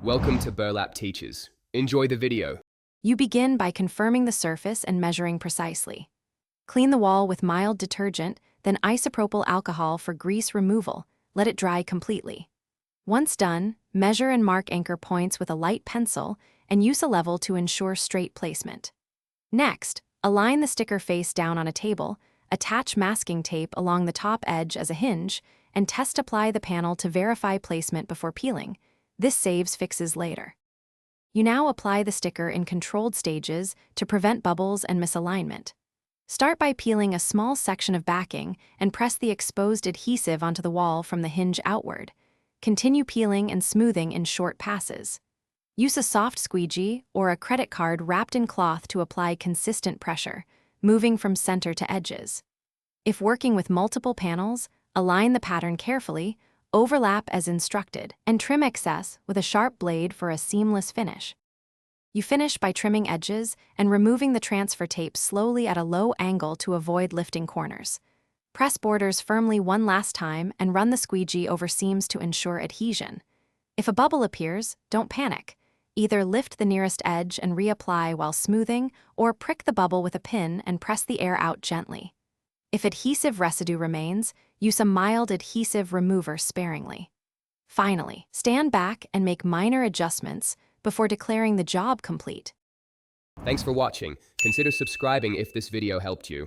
Welcome to Burlap Teachers. Enjoy the video. You begin by confirming the surface and measuring precisely. Clean the wall with mild detergent, then isopropyl alcohol for grease removal. Let it dry completely. Once done, measure and mark anchor points with a light pencil and use a level to ensure straight placement. Next, align the sticker face down on a table, attach masking tape along the top edge as a hinge, and test apply the panel to verify placement before peeling. This saves fixes later. You now apply the sticker in controlled stages to prevent bubbles and misalignment. Start by peeling a small section of backing and press the exposed adhesive onto the wall from the hinge outward. Continue peeling and smoothing in short passes. Use a soft squeegee or a credit card wrapped in cloth to apply consistent pressure, moving from center to edges. If working with multiple panels, align the pattern carefully, overlap as instructed, and trim excess with a sharp blade for a seamless finish. You finish by trimming edges and removing the transfer tape slowly at a low angle to avoid lifting corners. Press borders firmly one last time and run the squeegee over seams to ensure adhesion. If a bubble appears, don't panic. Either lift the nearest edge and reapply while smoothing, or prick the bubble with a pin and press the air out gently. If adhesive residue remains, use a mild adhesive remover sparingly. Finally, stand back and make minor adjustments before declaring the job complete. Thanks for watching. Consider subscribing if this video helped you.